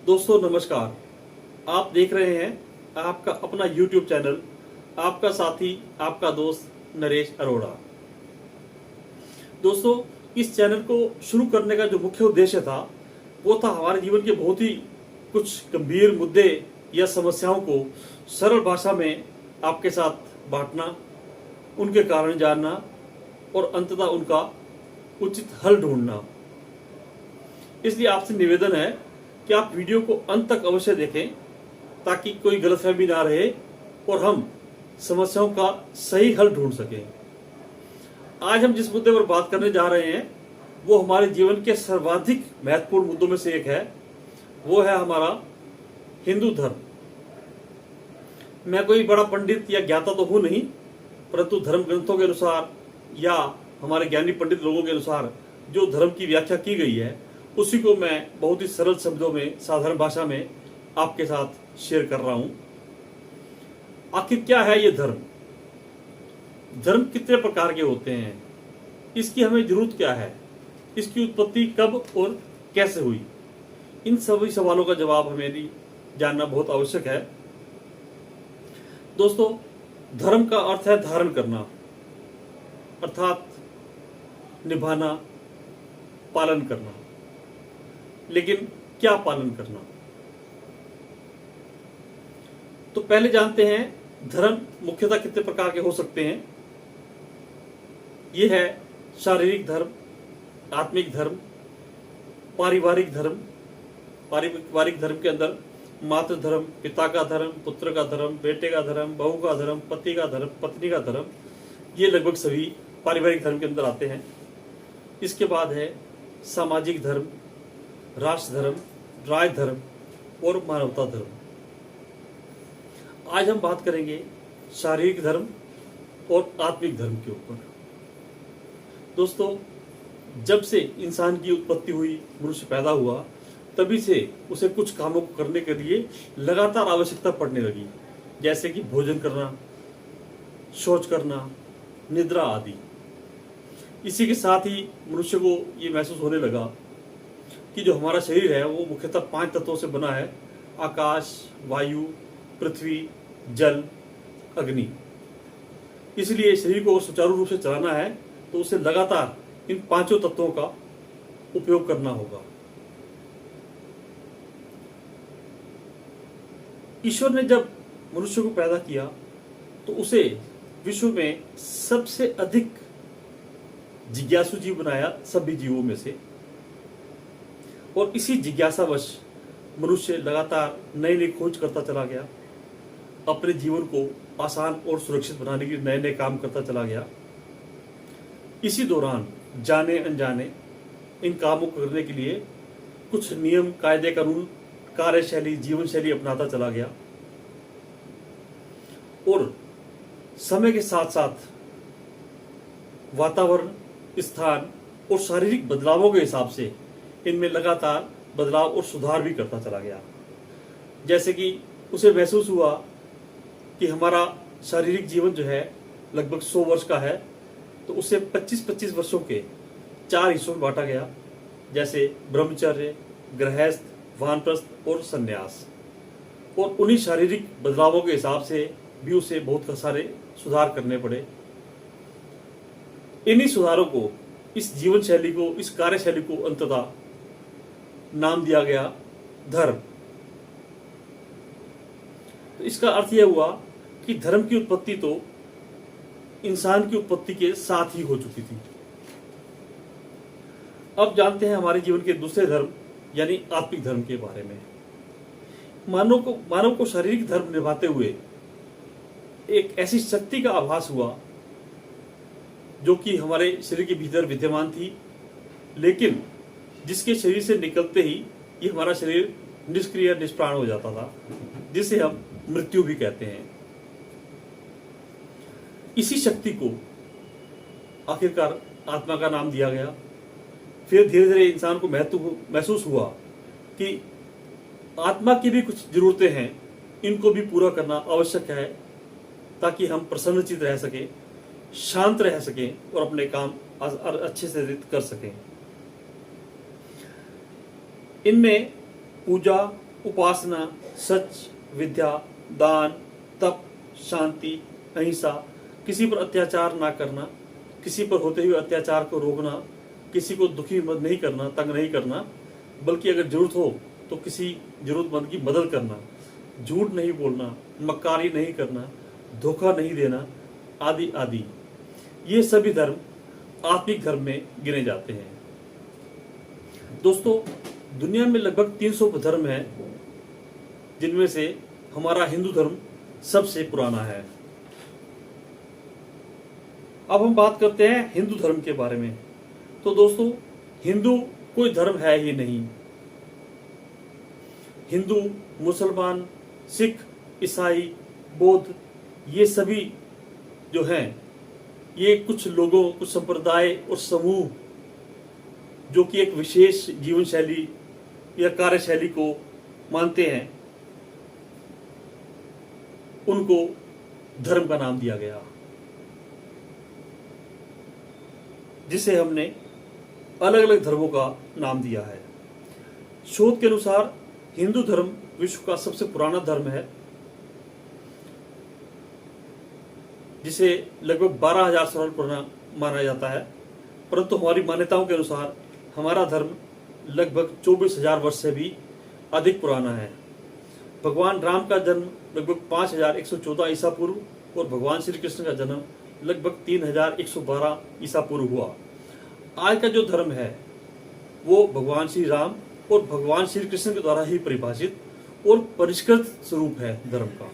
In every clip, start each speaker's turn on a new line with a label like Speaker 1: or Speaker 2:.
Speaker 1: दोस्तों नमस्कार। आप देख रहे हैं आपका अपना YouTube चैनल, आपका साथी, आपका दोस्त नरेश अरोड़ा। दोस्तों, इस चैनल को शुरू करने का जो मुख्य उद्देश्य था वो था हमारे जीवन के बहुत ही कुछ गंभीर मुद्दे या समस्याओं को सरल भाषा में आपके साथ बांटना, उनके कारण जानना और अंततः उनका उचित हल ढूंढना। इसलिए आपसे निवेदन है कि आप वीडियो को अंत तक अवश्य देखें ताकि कोई गलतफहमी ना रहे और हम समस्याओं का सही हल ढूंढ सकें। आज हम जिस मुद्दे पर बात करने जा रहे हैं वो हमारे जीवन के सर्वाधिक महत्वपूर्ण मुद्दों में से एक है। वो है हमारा हिंदू धर्म। मैं कोई बड़ा पंडित या ज्ञाता तो हूं नहीं, परंतु धर्म ग्रंथों के अनुसार या हमारे ज्ञानी पंडित लोगों के अनुसार जो धर्म की व्याख्या की गई है उसी को मैं बहुत ही सरल शब्दों में, साधारण भाषा में आपके साथ शेयर कर रहा हूं। आखिर क्या है ये धर्म? धर्म कितने प्रकार के होते हैं? इसकी हमें जरूरत क्या है? इसकी उत्पत्ति कब और कैसे हुई? इन सभी सवालों का जवाब हमें जानना बहुत आवश्यक है। दोस्तों, धर्म का अर्थ है धारण करना, अर्थात निभाना, पालन करना। लेकिन क्या पालन करना? तो पहले जानते हैं धर्म मुख्यतः कितने प्रकार के हो सकते हैं। यह है शारीरिक धर्म, आत्मिक धर्म, पारिवारिक धर्म। पारिवारिक धर्म के अंदर मातृ धर्म, पिता का धर्म, पुत्र का धर्म, बेटे का धर्म, बहू का धर्म, पति का धर्म, पत्नी का धर्म, ये लगभग सभी पारिवारिक धर्म के अंदर आते हैं। इसके बाद है सामाजिक धर्म, राष्ट्र धर्म, राज धर्म और मानवता धर्म। आज हम बात करेंगे शारीरिक धर्म और आत्मिक धर्म के ऊपर। दोस्तों, जब से इंसान की उत्पत्ति हुई, मनुष्य पैदा हुआ, तभी से उसे कुछ कामों को करने के लिए लगातार आवश्यकता पड़ने लगी, जैसे कि भोजन करना, शौच करना, निद्रा आदि। इसी के साथ ही मनुष्य को ये महसूस होने लगा कि जो हमारा शरीर है वो मुख्यतः 5 तत्वों से बना है: आकाश, वायु, पृथ्वी, जल, अग्नि। इसलिए शरीर को सुचारू रूप से चलाना है तो उसे लगातार इन 5 तत्वों का उपयोग करना होगा। ईश्वर ने जब मनुष्य को पैदा किया तो उसे विश्व में सबसे अधिक जिज्ञासु जीव बनाया सभी जीवों में से, और इसी जिज्ञासावश मनुष्य लगातार नई नई खोज करता चला गया, अपने जीवन को आसान और सुरक्षित बनाने के नए नए काम करता चला गया। इसी दौरान जाने अनजाने इन कामों को करने के लिए कुछ नियम, कायदे, कानून, कार्यशैली, जीवन शैली अपनाता चला गया, और समय के साथ साथ वातावरण, स्थान और शारीरिक बदलावों के हिसाब से इनमें लगातार बदलाव और सुधार भी करता चला गया। जैसे कि उसे महसूस हुआ कि हमारा शारीरिक जीवन जो है लगभग 100 वर्ष का है, तो उसे 25-25 वर्षों के 4 हिस्सों में बांटा गया, जैसे ब्रह्मचर्य, गृहस्थ, वानप्रस्थ और संन्यास। और उन्हीं शारीरिक बदलावों के हिसाब से भी उसे बहुत सारे सुधार करने पड़े। इन्हीं सुधारों को, इस जीवन शैली को, इस कार्यशैली को अंततः नाम दिया गया धर्म। तो इसका अर्थ यह हुआ कि धर्म की उत्पत्ति तो इंसान की उत्पत्ति के साथ ही हो चुकी थी। अब जानते हैं हमारे जीवन के दूसरे धर्म यानी आत्मिक धर्म के बारे में। मानव को शारीरिक धर्म निभाते हुए एक ऐसी शक्ति का आभास हुआ जो कि हमारे शरीर के भीतर विद्यमान थी, लेकिन जिसके शरीर से निकलते ही ये हमारा शरीर निष्क्रिय, निष्प्राण हो जाता था, जिसे हम मृत्यु भी कहते हैं। इसी शक्ति को आखिरकार आत्मा का नाम दिया गया। फिर धीरे धीरे इंसान को महसूस हुआ कि आत्मा की भी कुछ जरूरतें हैं, इनको भी पूरा करना आवश्यक है ताकि हम प्रसन्नचित्त रह सकें, शांत रह सकें और अपने काम अच्छे से कर सकें। इनमें पूजा, उपासना, सच, विद्या, दान, तप, शांति, अहिंसा, किसी पर अत्याचार ना करना, किसी पर होते हुए अत्याचार को रोकना, किसी को दुखी मत नहीं करना, तंग नहीं करना, बल्कि अगर जरूरत हो तो किसी जरूरतमंद की मदद करना, झूठ नहीं बोलना, मक्कारी नहीं करना, धोखा नहीं देना, आदि आदि। ये सभी धर्म आत्मिक धर्म में गिने जाते हैं। दोस्तों, दुनिया में लगभग 300 धर्म हैं, जिनमें से हमारा हिंदू धर्म सबसे पुराना है। अब हम बात करते हैं हिंदू धर्म के बारे में। तो दोस्तों, हिंदू कोई धर्म है ही नहीं। हिंदू, मुसलमान, सिख, ईसाई, बौद्ध, ये सभी जो हैं, ये कुछ लोगों, कुछ संप्रदाय और समूह जो कि एक विशेष जीवन शैली या कार्यशैली को मानते हैं, उनको धर्म का नाम दिया गया, जिसे हमने अलग अलग धर्मों का नाम दिया है। शोध के अनुसार हिंदू धर्म विश्व का सबसे पुराना धर्म है, जिसे लगभग 12,000 साल पुराना माना जाता है। परंतु हमारी मान्यताओं के अनुसार हमारा धर्म लगभग 24,000 वर्ष से भी अधिक पुराना है। भगवान राम का जन्म लगभग 5,114 ईसा पूर्व और भगवान श्री कृष्ण का जन्म लगभग 3,112 ईसा पूर्व हुआ। आज का जो धर्म है वो भगवान श्री राम और भगवान श्री कृष्ण के द्वारा ही परिभाषित और परिष्कृत स्वरूप है धर्म का।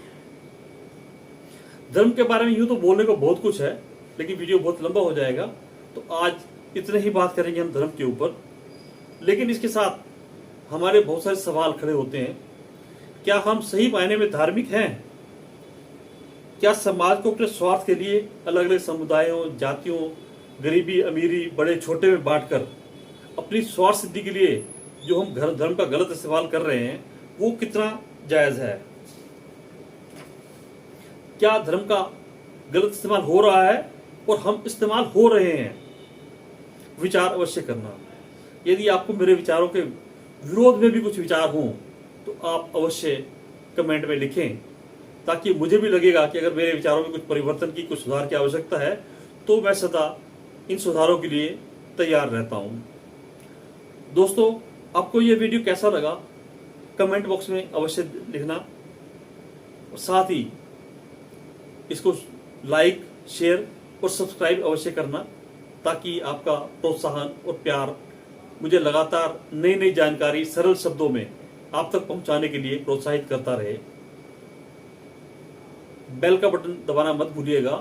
Speaker 1: धर्म के बारे में यूं तो बोलने को बहुत कुछ है, लेकिन वीडियो बहुत लंबा हो जाएगा, तो आज इतने ही बात करेंगे हम धर्म के ऊपर। लेकिन इसके साथ हमारे बहुत सारे सवाल खड़े होते हैं। क्या हम सही मायने में धार्मिक हैं? क्या समाज को अपने स्वार्थ के लिए अलग अलग समुदायों, जातियों, गरीबी, अमीरी, बड़े छोटे में बांटकर अपनी स्वार्थ सिद्धि के लिए जो हम धर्म का गलत इस्तेमाल कर रहे हैं, वो कितना जायज है? क्या धर्म का गलत इस्तेमाल हो रहा है और हम इस्तेमाल हो रहे हैं? विचार अवश्य करना। यदि आपको मेरे विचारों के विरोध में भी कुछ विचार हों तो आप अवश्य कमेंट में लिखें, ताकि मुझे भी लगेगा कि अगर मेरे विचारों में कुछ परिवर्तन की, कुछ सुधार की आवश्यकता है, तो मैं सदा इन सुधारों के लिए तैयार रहता हूं। दोस्तों, आपको यह वीडियो कैसा लगा कमेंट बॉक्स में अवश्य लिखना, और साथ ही इसको लाइक, शेयर और सब्सक्राइब अवश्य करना, ताकि आपका प्रोत्साहन और प्यार मुझे लगातार नई नई जानकारी सरल शब्दों में आप तक पहुंचाने के लिए प्रोत्साहित करता रहे। बेल का बटन दबाना मत भूलिएगा,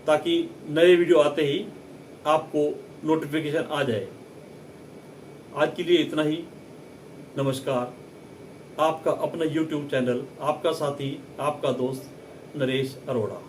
Speaker 1: ताकि नए वीडियो आते ही आपको नोटिफिकेशन आ जाए। आज के लिए इतना ही। नमस्कार। आपका अपना YouTube चैनल, आपका साथी, आपका दोस्त नरेश अरोड़ा।